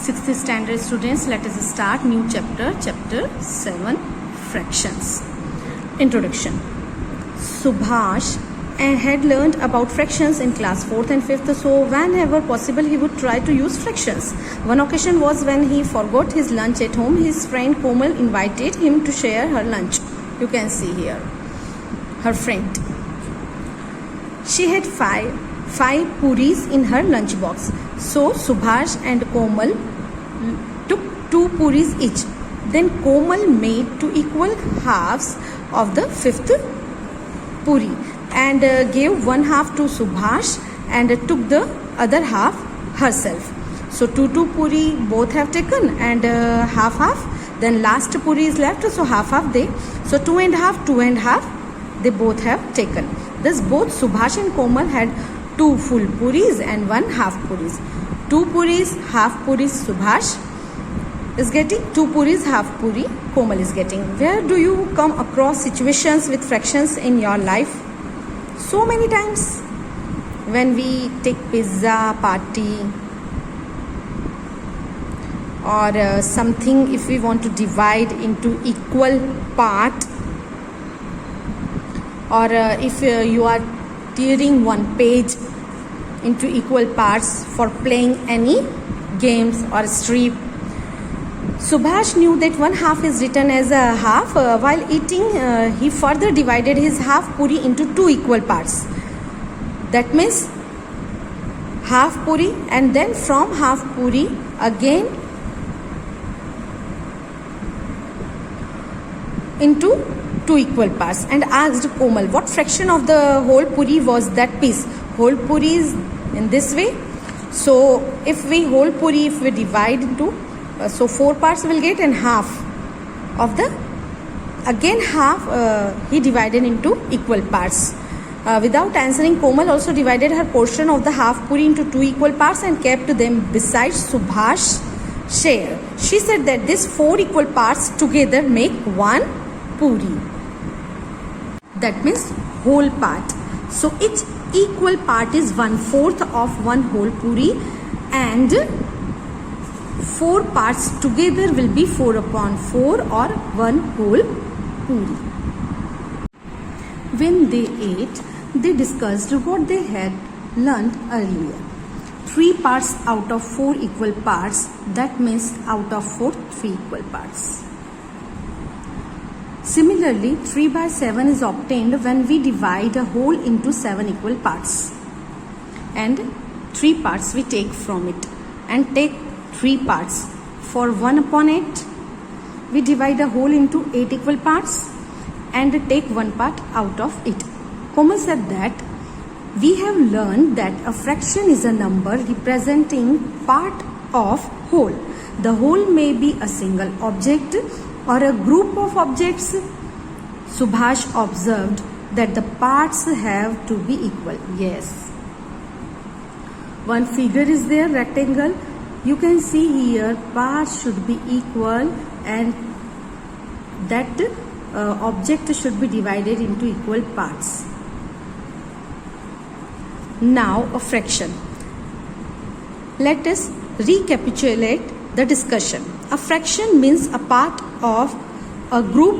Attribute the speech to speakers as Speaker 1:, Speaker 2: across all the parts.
Speaker 1: 6th standard students, let us start new chapter, chapter 7, fractions. Introduction. Subhash had learned about fractions in class 4th and 5th, so whenever possible he would try to use fractions. One occasion was when he forgot his lunch at home. His friend Komal invited him to share her lunch. You can see here her friend. She had five puris in her lunch box. So Subhash and Komal took 2 puris each. Then Komal made 2 equal halves of the 5th puri and gave 1 half to Subhash and took the other half herself. So 2 puri both have taken and half. Then last puri is left, so half they. So 2 and half they both have taken. Thus both Subhash and Komal had 2 full puris and 1 half puris. 2 puris, half puris Subhash is getting, 2 puris, half puri Komal is getting. Where do you come across situations with fractions in your life? So many times. When we take pizza party or something, if we want to divide into equal part, or if you are tearing one page into equal parts for playing any games or strip. Subhash knew that 1 half is written as a half. While eating, he further divided his half puri into 2 equal parts. That means half puri, and then from half puri again into 2 equal parts, and asked Komal what fraction of the whole puri was that piece. Whole puri is in this way. So if we whole puri, if we divide into so 4 parts will get, and half of the again half he divided into equal parts. Without answering, Komal also divided her portion of the half puri into 2 equal parts and kept them beside Subhash's share. She said that these 4 equal parts together make 1 puri. That means whole part. So each equal part is 1/4 of 1 whole puri, and 4 parts together will be 4/4 or 1 whole puri. When they ate, they discussed what they had learned earlier. 3 parts out of 4 equal parts, that means out of 4, 3 equal parts. Similarly, 3/7 is obtained when we divide a whole into 7 equal parts, and 3 parts we take from it, and take 3 parts. For 1/8, we divide a whole into 8 equal parts and take 1 part out of it. Komal said that we have learned that a fraction is a number representing part of whole. The whole may be a single object or a group of objects. Subhash observed that the parts have to be equal. Yes. One figure is there, rectangle. You can see here parts should be equal, and that object should be divided into equal parts. Now a fraction. Let us recapitulate the discussion. A fraction means a part of a group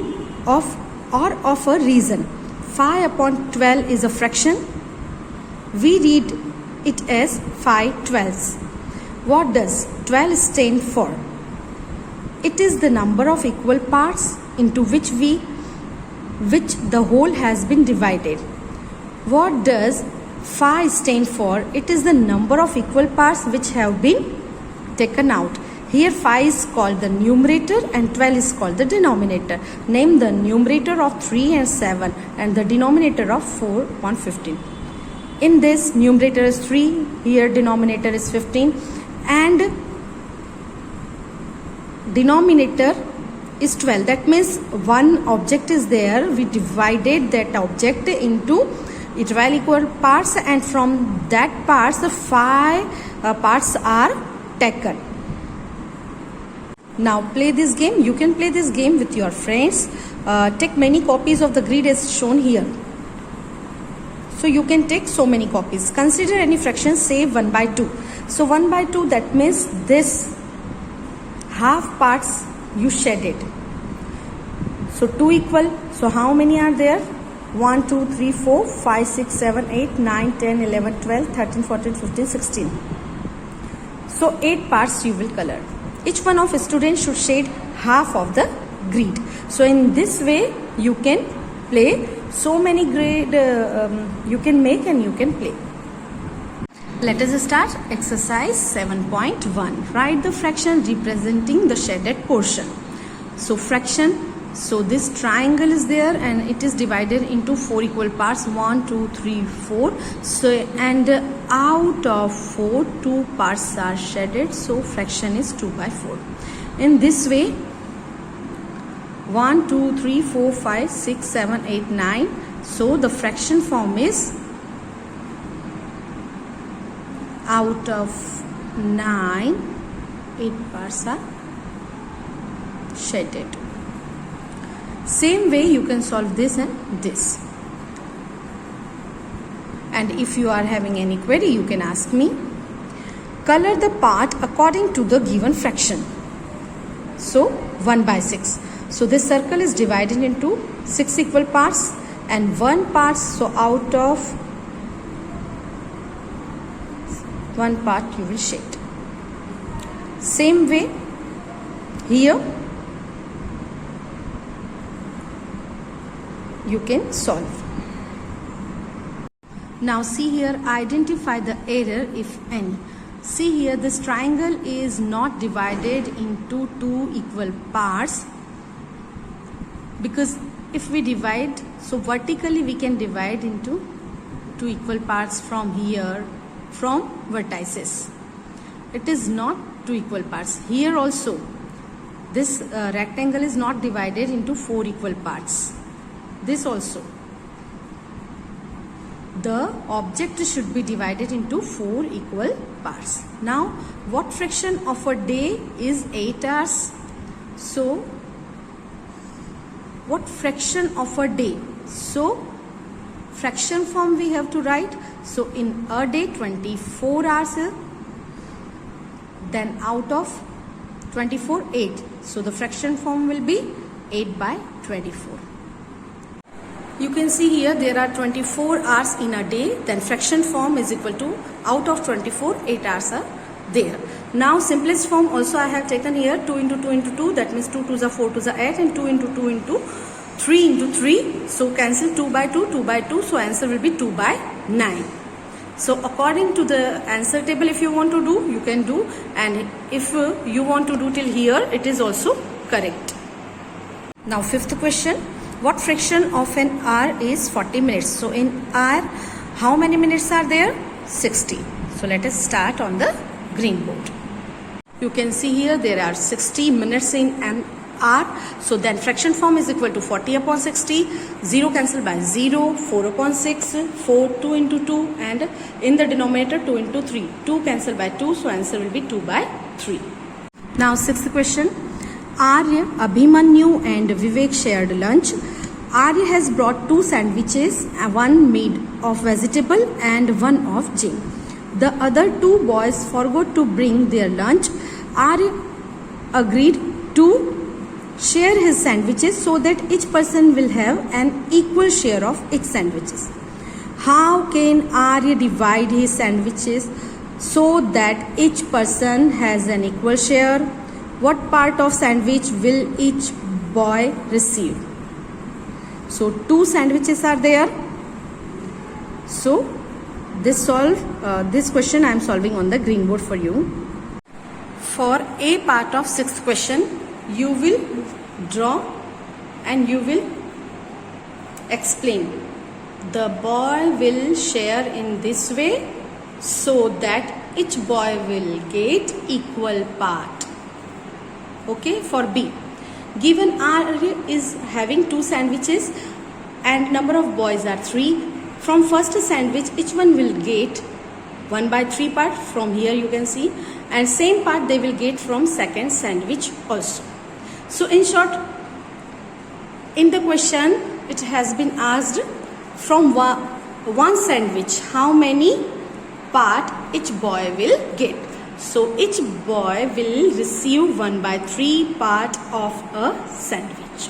Speaker 1: of or of a reason. 5/12 is a fraction. We read it as 5/12. What does 12 stand for? It is the number of equal parts into which the whole has been divided. What does 5 stand for? It is the number of equal parts which have been taken out. Here 5 is called the numerator and 12 is called the denominator. Name the numerator of 3 and 7 and the denominator of 4 upon 15. In this, numerator is 3, here denominator is 15, and denominator is 12. That means one object is there. We divided that object into 12 equal parts, and from that parts the 5 parts are taken. Now play this game. You can play this game with your friends. Take many copies of the grid as shown here. So you can take so many copies. Consider any fraction, say 1/2. So 1/2, that means this half parts you shed it. So 2 equal, so how many are there? 1, 2, 3, 4, 5, 6, 7, 8, 9, 10, 11, 12, 13, 14, 15, 16. So 8 parts you will color. Each one of students should shade half of the grid. So in this way you can play so many grid you can make and you can play. Let us start exercise 7.1. Write the fraction representing the shaded portion. So fraction, so this triangle is there and it is divided into 4 equal parts, 1, 2, 3, 4. So and out of 4, 2 parts are shaded, so fraction is 2 by 4. In this way 1, 2, 3, 4, 5, 6, 7, 8, 9. So the fraction form is out of 9, 8 parts are shaded. Same way you can solve this and this. And if you are having any query, you can ask me. Color the part according to the given fraction. So 1 by 6. So this circle is divided into 6 equal parts and 1 part. So out of 1 part you will shade. Same way here you can solve. Now see here, identify the error if any. See here, this triangle is not divided into 2 equal parts, because if we divide, so vertically we can divide into 2 equal parts from here, from vertices. It is not 2 equal parts. Here also this rectangle is not divided into 4 equal parts. This also, the object should be divided into 4 equal parts. Now what fraction of a day is 8 hours? So what fraction of a day? So fraction form we have to write. So in a day 24 hours, then out of 24 8. So the fraction form will be 8 by 24. You can see here there are 24 hours in a day, then fraction form is equal to out of 24 8 hours are there. Now simplest form also I have taken here, 2 into 2 into 2, that means 2 2s are 4 2s are 8, and 2 into 2 into 3 into 3. So cancel 2 by 2, 2 by 2, so answer will be 2 by 9. So according to the answer table, if you want to do, you can do, and if you want to do till here, it is also correct. Now fifth question, what fraction of an hour is 40 minutes? So in hour, how many minutes are there? 60. So let us start on the green board. You can see here there are 60 minutes in an hour. So then fraction form is equal to 40 upon 60, 0 cancel by 0, 4 upon 6, 4 2 into 2, and in the denominator 2 into 3, 2 cancel by 2, so answer will be 2 by 3. Now sixth question, Arya, Abhimanyu and Vivek shared lunch. Arya has brought 2 sandwiches, one made of vegetable and one of jam. The other 2 boys forgot to bring their lunch. Arya agreed to share his sandwiches so that each person will have an equal share of each sandwiches. How can Arya divide his sandwiches so that each person has an equal share? What part of sandwich will each boy receive? So 2 sandwiches are there. So this question I am solving on the green board for you. For A part of 6th question, you will draw and you will explain. The boy will share in this way so that each boy will get equal part. Okay, for B, given Arya is having 2 sandwiches and number of boys are 3. From first sandwich, each one will get 1 by 3 part. From here you can see, and same part they will get from second sandwich also. So in short, in the question it has been asked from one sandwich how many part each boy will get. So each boy will receive 1/3 part of a sandwich.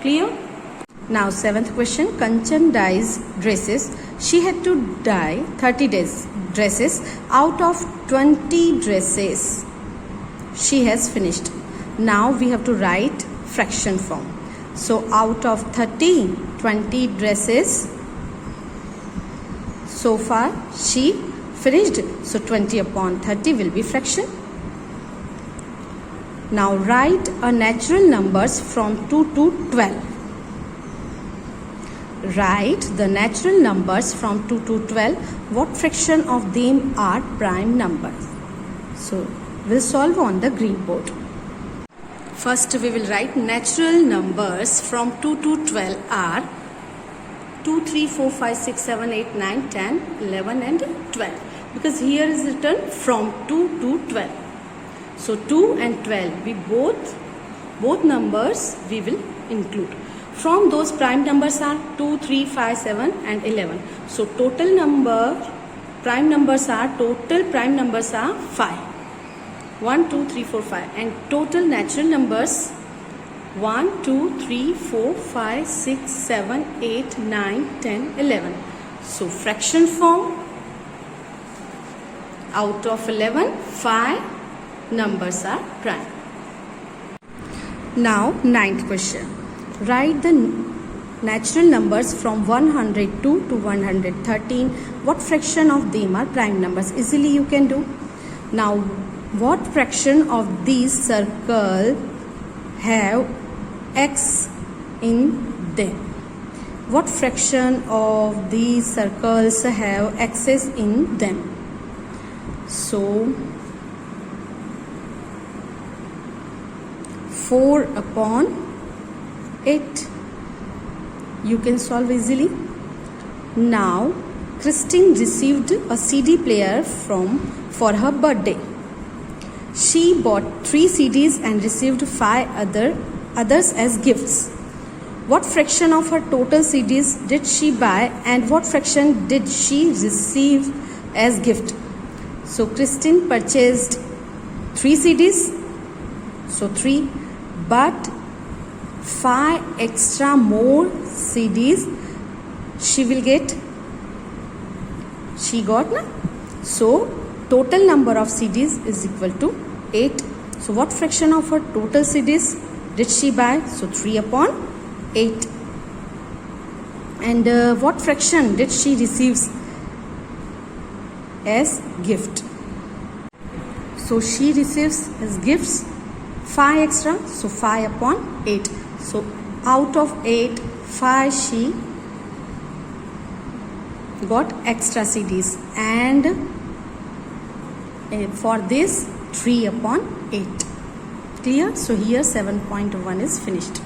Speaker 1: Clear? Now 7th question. Kanchan dyes dresses. She had to dye 30 dresses out of 20 dresses she has finished. Now we have to write fraction form. So out of 30, 20 dresses so far she finished. So 20 upon 30 will be fraction. Now write a natural numbers from 2 to 12. Write the natural numbers from 2 to 12. What fraction of them are prime numbers? So we'll solve on the green board. First we will write natural numbers from 2 to 12 are 2, 3, 4, 5, 6, 7, 8, 9, 10, 11 and 12. Because here is written from 2 to 12. So 2 and 12 we both numbers we will include. From those prime numbers are 2, 3, 5, 7 and 11. So total prime numbers are 5. 1, 2, 3, 4, 5 and total natural numbers 1, 2, 3, 4, 5, 6, 7, 8, 9, 10, 11. So fraction form, out of 11, 5 numbers are prime. Now 9th question. Write the natural numbers from 102 to 113. What fraction of them are prime numbers? Easily you can do. Now what fraction of these circles have x in them? What fraction of these circles have x's in them? So 4 upon 8. You can solve easily. Now Christine received a CD player for her birthday. She bought 3 CDs and received 5 others as gifts. What fraction of her total CDs did she buy and what fraction did she receive as gift? So Christine purchased 3 CDs, so 3, but 5 extra more CDs she got na? So total number of CDs is equal to 8. So what fraction of her total CDs did she buy? So 3 upon 8. And what fraction did she receive as gift? So she receives as gifts 5 extra, so 5 upon 8. So out of 8, 5 she got extra CDs, and for this 3 upon 8. Clear? So here 7.1 is finished.